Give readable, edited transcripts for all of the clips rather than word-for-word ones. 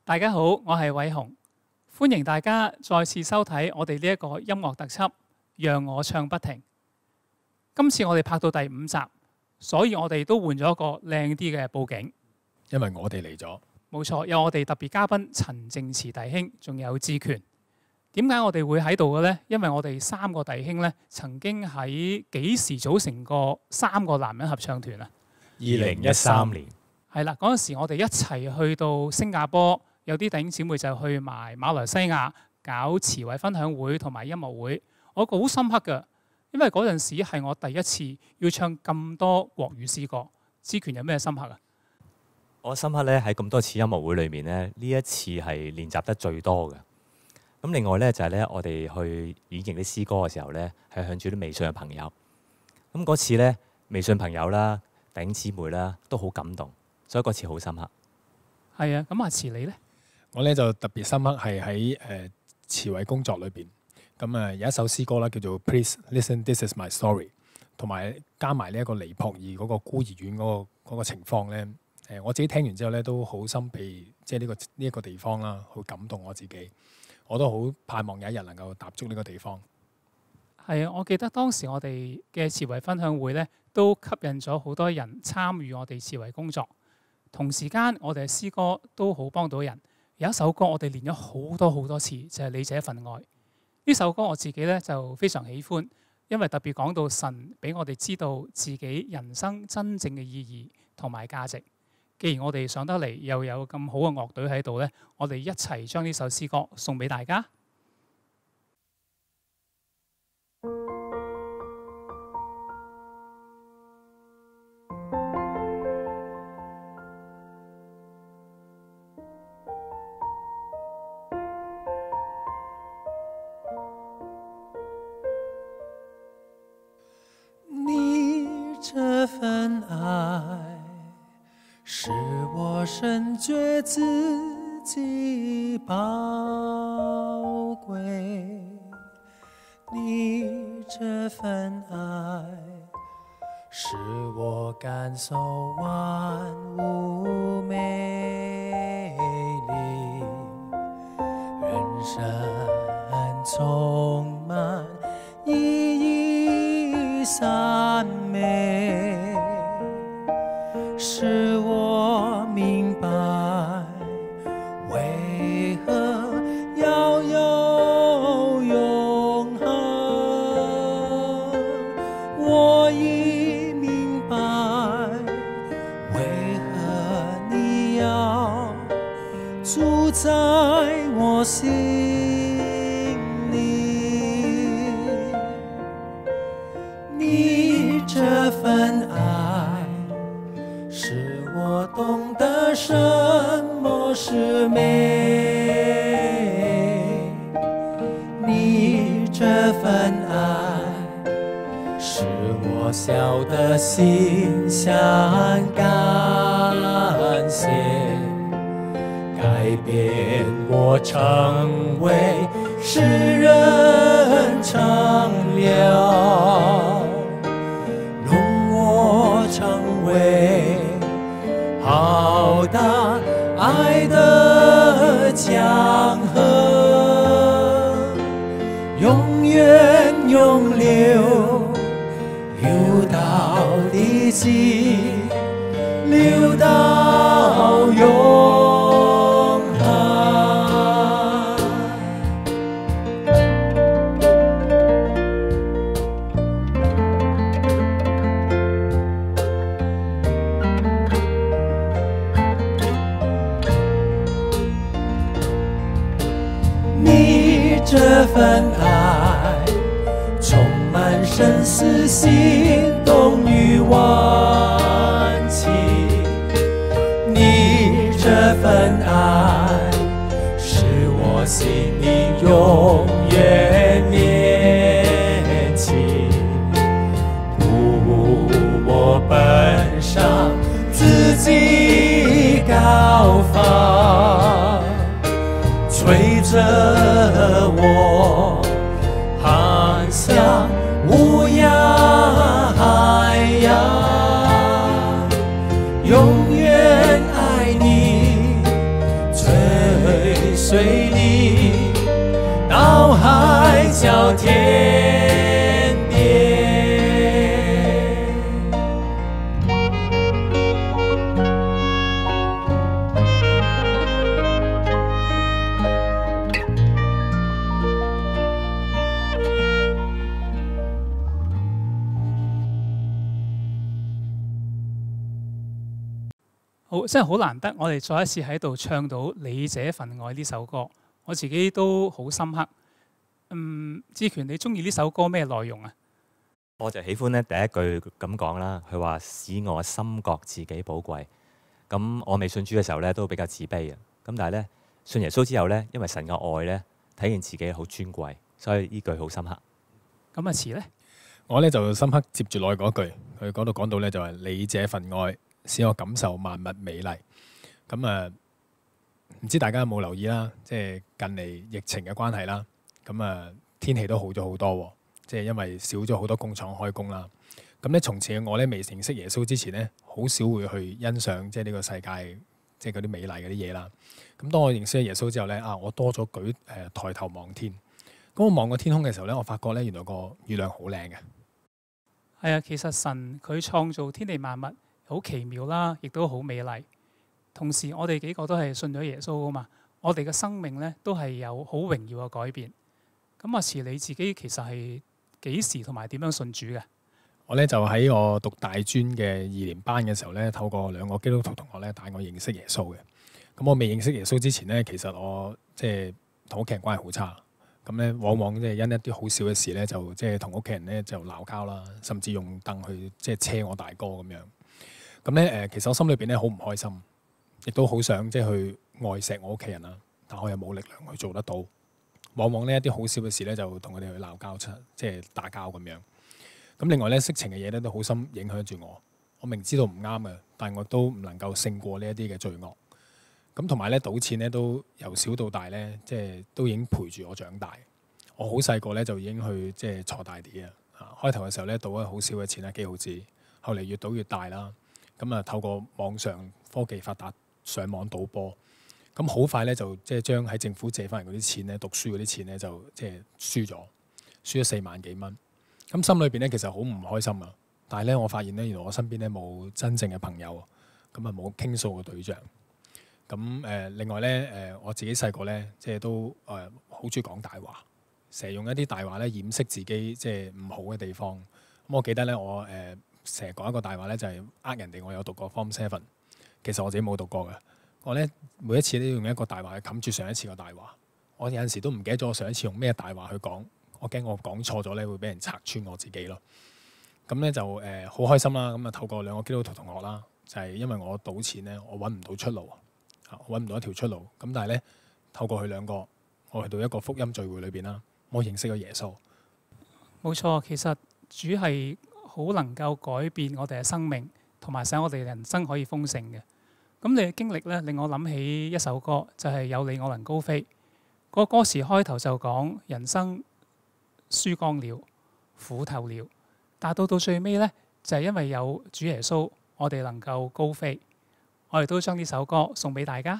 大家好，我係偉雄，歡迎大家再次收睇我哋呢一個音樂特輯《讓我唱不停》。今次我哋拍到第5集，所以我哋都換咗一個靚啲嘅佈景。因為我哋嚟咗，冇錯，有我哋特別嘉賓陳正慈弟兄，仲有志權。點解我哋會喺度嘅呢？因為我哋3個弟兄呢，曾經喺幾時組成過3個男人合唱團啊2013年係啦，嗰陣時我哋一齊去到新加坡。有啲弟兄姊妹就去埋馬來西亞搞慈惠分享會同埋音樂會，我覺得好深刻㗎，因為嗰陣時係我第一次要唱咁多國語詩歌。志權有咩深刻啊？我深刻咧喺咁多次音樂會裏面咧，呢一次係練習得最多嘅。咁另外咧就係咧，我哋去演繹啲詩歌嘅時候咧，係向住啲微信嘅朋友。咁嗰次咧，微信朋友啦、弟兄姊妹啦，都好感動，所以嗰次好深刻。係啊，咁阿慈你呢？我咧就特別深刻係喺慈惠工作裏邊，咁有一首詩歌啦，叫做 Please Listen This Is My Story， 同埋加埋呢一個尼泊爾嗰個孤兒院嗰個情況咧，我自己聽完之後咧都好心被即係呢一個地方啦，好感動我自己，我都好盼望有一日能夠踏足呢個地方。係啊，我記得當時我哋嘅慈惠分享會咧，都吸引咗好多人參與我哋慈惠工作，同時間我哋嘅詩歌都好幫到人。有一首歌我哋練咗好多次，就係你這份愛。呢首歌我自己咧就非常喜歡，因為特別講到神俾我哋知道自己人生真正嘅意義同埋價值。既然我哋上得嚟，又有咁好嘅樂隊喺度咧，我哋一齊將呢首詩歌送俾大家。这份爱使我深觉自己宝贵，你这份爱使我感受万物美丽，人生充满意义赞美，使我明白为何要有永恒。我已明白为何你要住在我心里，你这份爱使我懂得什么是美，你这份爱使我晓得心想感谢，改变我成为诗人长流，容我成为浩大爱的江河，永远永流，流到地极，流到永恒。你这份爱充满生死心动与万情，你这份爱使我心里永远年轻，不我奔上自己高峰，吹着我航向无涯海洋。角天边。好，真係好難得，我哋再一次喺度唱到《你這份愛》呢首歌，我自己都好深刻。志權，你中意呢首歌咩內容啊？我就喜歡咧第一句咁講啦，佢話使我心覺自己寶貴。咁我未信主嘅時候咧都比較自卑嘅，咁但係咧信耶穌之後咧，因為神嘅愛咧，睇見自己好尊貴，所以呢句好深刻。咁啊詞咧，我咧就深刻接住落去嗰句，佢嗰度講到咧就係你這份愛使我感受萬物美麗。咁唔知大家有冇留意啦？即係近嚟疫情嘅關係啦，咁天氣都好咗好多喎，即係因為少咗好多工廠開工啦。咁咧從前嘅我咧未認識耶穌之前咧，好少會去欣賞即係呢個世界即係嗰啲美麗嗰啲嘢啦。咁當我認識咗耶穌之後咧，我多咗抬頭望天。咁我望個天空嘅時候咧，我發覺咧原來個月亮好靚嘅。係啊，其實神佢創造天地萬物好奇妙啦，亦都好美麗。同時我哋幾個都係信咗耶穌啊嘛，我哋嘅生命咧都係有好榮耀嘅改變。咁詞你自己其實係幾時同埋點樣信主嘅？我咧就喺我讀大專嘅2年班嘅時候咧，透過2個基督徒同學咧帶我認識耶穌嘅。咁我未認識耶穌之前咧，其實我即係同屋企人關係好差。咁咧往往即係因一啲好小嘅事咧，就即係同屋企人咧就鬧交啦，甚至用凳去即係車我大哥咁樣。咁咧其實我心裏邊咧好唔開心，亦都好想即係去愛錫我屋企人啦，但我又冇力量去做得到。往往呢一啲好少嘅事咧，就同佢哋去鬧交，即係打交咁樣。咁另外咧，色情嘅嘢咧都好深影響住我。我明知道唔啱嘅，但係我都唔能夠勝過呢一啲嘅罪惡。咁同埋咧，賭錢咧都由小到大咧，即係都已經陪住我長大。我好細個咧就已經去即係坐大碟啊！開頭嘅時候咧賭咗好少嘅錢啦，幾毫紙。後嚟越賭越大啦。咁透過網上科技發達，上網賭波。咁好快咧就即係將喺政府借翻嚟嗰啲錢咧，讀書嗰啲錢咧就即係輸咗4萬幾蚊。咁心裏邊咧其實好唔開心啊！但係咧我發現咧原來我身邊咧冇真正嘅朋友，咁冇傾訴嘅對象。咁另外咧我自己細個咧即係都好中意講大話，成日用一啲大話咧掩飾自己即係唔好嘅地方。咁我記得咧我成日講一個大話咧就係人哋我有讀過 Form 7，其實我自己冇讀過嘅。我咧每一次都用一個大話去冚住上一次個大話。我有陣時都唔記得咗我上一次用咩大話去講，我驚我講錯咗咧會俾人拆穿我自己咯。咁咧就好開心啦。咁透過2個基督徒同學啦，就係因為我賭錢咧，我揾唔到出路，我揾唔到一條出路。咁但係咧透過佢2個，我去到一個福音聚會裏邊啦，我認識咗耶穌。冇錯，其實主係好能夠改變我哋嘅生命，同埋使我哋人生可以豐盛嘅。咁你嘅經歷咧，令我諗起一首歌，就係有你我能高飛。個歌詞開頭就講人生輸光了，苦透了，但到最尾咧，就係因為有主耶穌，我哋能夠高飛。我哋都將呢首歌送俾大家。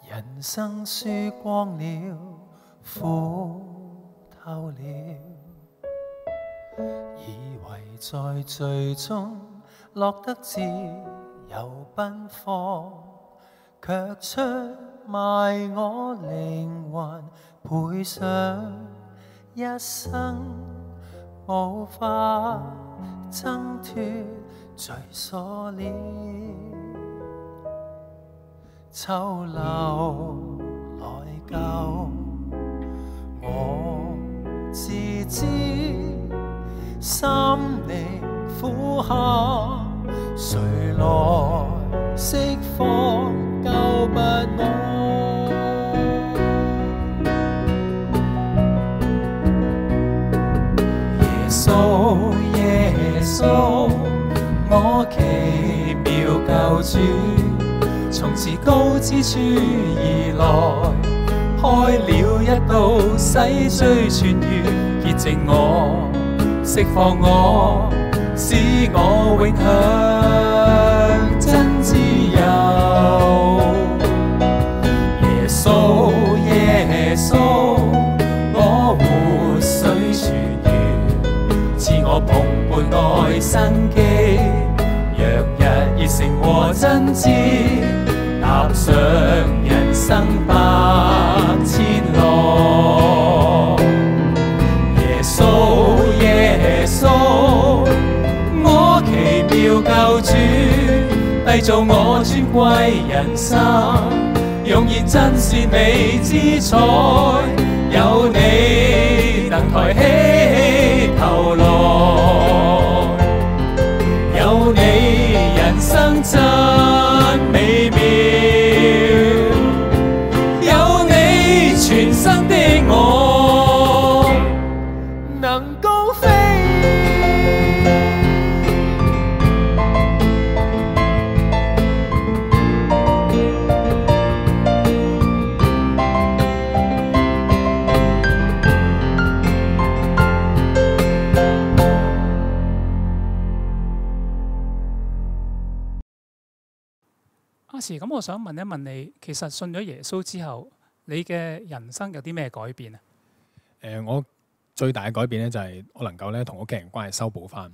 人生輸光了，苦透了，以為在最終落得自由奔放，卻出賣我靈魂，賠上一生，無法掙脫罪鎖鏈。秋流來救我，自知心靈苦坎，誰來釋放救拔我？主，從自高之處而來，開了一道洗罪泉源，潔淨我，釋放我，使我永享真自由。耶穌，耶穌，我活水泉源，賜我蓬勃愛生機。若日熱誠和真摯，踏上人生百千路。耶穌，耶穌，我奇妙救主，締造我尊貴人生，用現真善美之彩，有你能抬起頭來，有你人生真美妙，有你全新的我能高飛。阿慈，咁我想問一問你，其實信咗耶穌之後，你嘅人生有啲咩改變啊？我最大嘅改變咧就係我能夠咧同屋企人關係修補翻。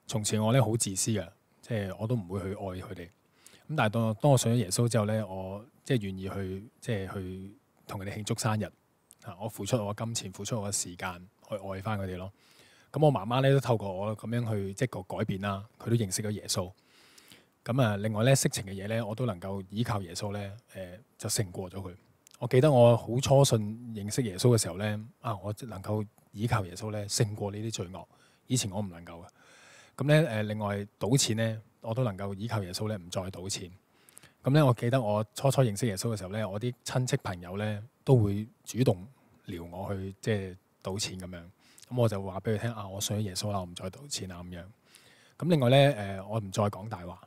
從前我咧好自私嘅，即係我都唔會去愛佢哋。咁但係當我信咗耶穌之後咧，我即係願意去同佢哋慶祝生日。我付出我嘅金錢，付出我嘅時間去愛翻佢哋咯。咁我媽媽咧都透過我咁樣去即係個改變啦，佢都認識咗耶穌。咁啊，另外咧色情嘅嘢咧，我都能夠依靠耶穌咧，就勝過咗佢。我記得我好初信認識耶穌嘅時候咧，我能夠依靠耶穌咧勝過呢啲罪惡。以前我唔能夠嘅。咁咧另外賭錢咧，我都能夠依靠耶穌咧唔再賭錢。咁咧我記得我初認識耶穌嘅時候咧，我啲親戚朋友咧都會主動撩我去即係賭錢咁樣。咁我就話俾佢聽我信咗耶穌啦，我唔再賭錢啦咁樣。咁另外咧我唔再講大話。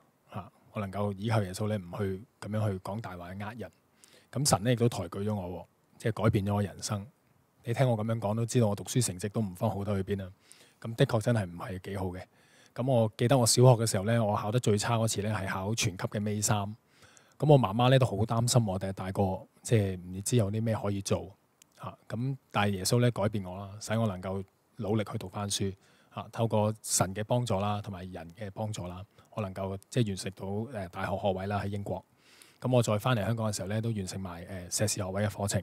我能夠依靠耶穌咧，唔去咁樣去講大話去呃人。咁神咧亦都抬舉咗我，即係改變咗我人生。你聽我咁樣講都知道，我讀書成績都唔方好得去邊啦。咁的確真係唔係幾好嘅。咁我記得我小學嘅時候咧，我考得最差嗰次咧係考全級嘅尾3。咁我媽媽咧都好擔心我第日大個即係唔知有啲咩可以做嚇。咁但係耶穌咧改變我啦，使我能夠努力去讀翻書嚇，透過神嘅幫助啦，同埋人嘅幫助啦。我能夠即係完成到大學學位啦喺英國，咁我再翻嚟香港嘅時候咧，都完成埋碩士學位嘅課程。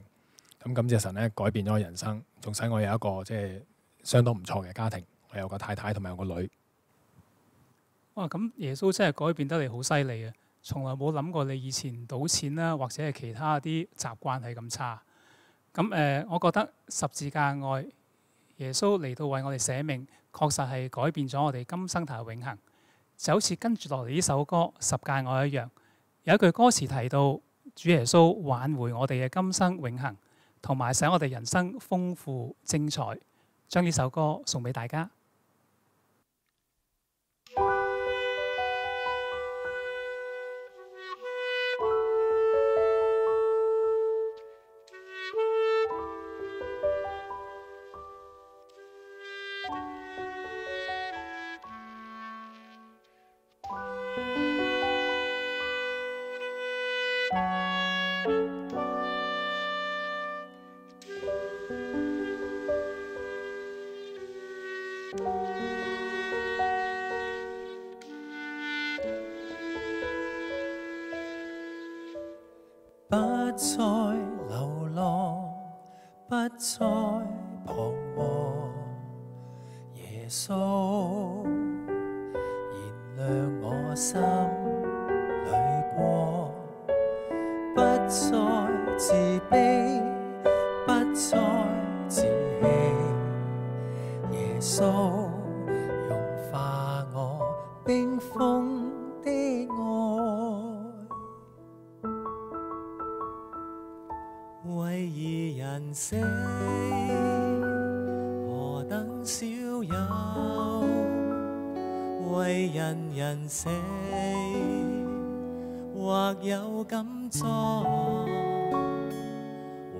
咁感謝神咧，改變咗我人生，仲使我有一個即係相當唔錯嘅家庭，我有個太太同埋有個女。哇！咁耶穌真係改變得你好犀利啊！從來冇諗過你以前賭錢啦，或者係其他啲習慣係咁差。咁我覺得十字架愛耶穌嚟到為我哋捨命，確實係改變咗我哋今生同永恆。就好似跟住落嚟呢首歌《十誡愛》一樣，有一句歌詞提到主耶穌挽回我哋嘅今生永恆，同埋使我哋人生豐富精彩。將呢首歌送俾大家。不再流浪，不再彷徨，耶穌燃亮我心裏光，不再自卑，不再自棄，耶穌融化我冰封的愛。為義人死，何等少有；為人死，或有感觸，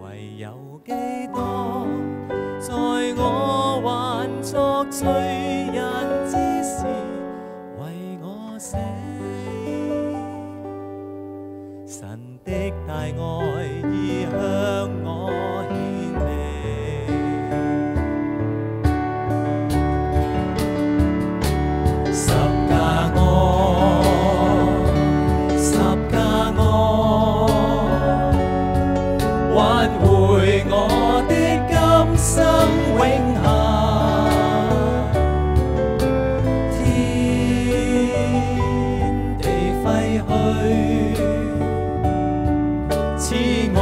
唯有基督在我還作罪人之時為我死，神的大愛已向我顯明，十架愛挽回我的今生永恆，天地廢去，賜我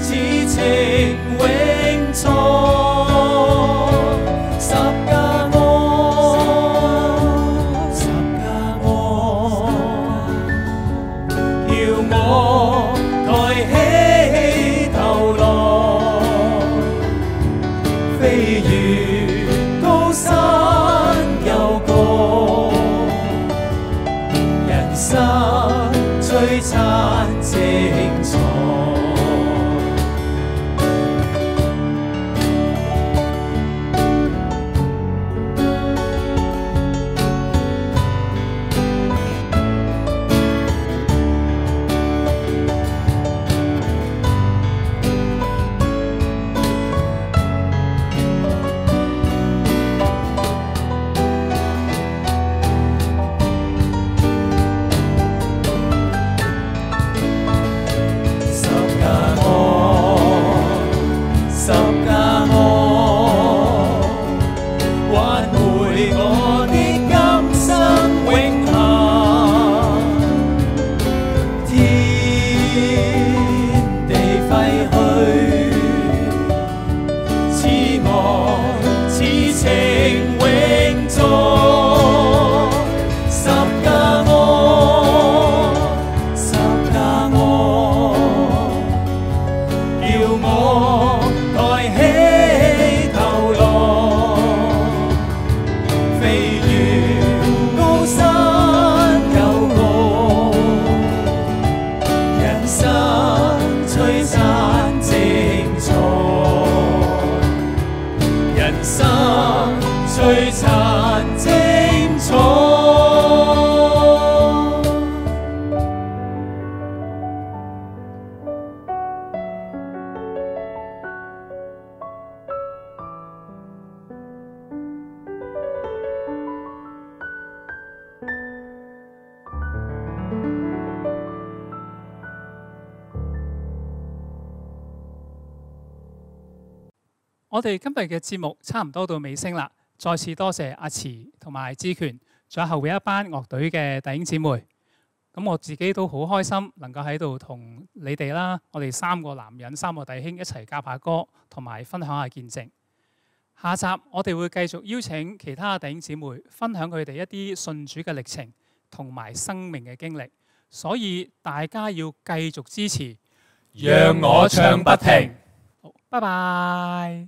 此情永存。十架愛，十架愛，叫我抬起頭來，飛越高山幽谷，人生璀璨精彩。璀璨精彩。我哋今日嘅節目差唔多到尾聲啦，再次多謝阿慈同埋志權，仲有後邊一班樂隊嘅弟兄姊妹。咁我自己都好開心，能夠喺度同你哋啦，我哋三個男人、三個弟兄一齊夾下歌，同埋分享下見證。下集我哋會繼續邀請其他弟兄姊妹分享佢哋一啲信主嘅歷程同埋生命嘅經歷，所以大家要繼續支持，讓我唱不停。好，拜拜。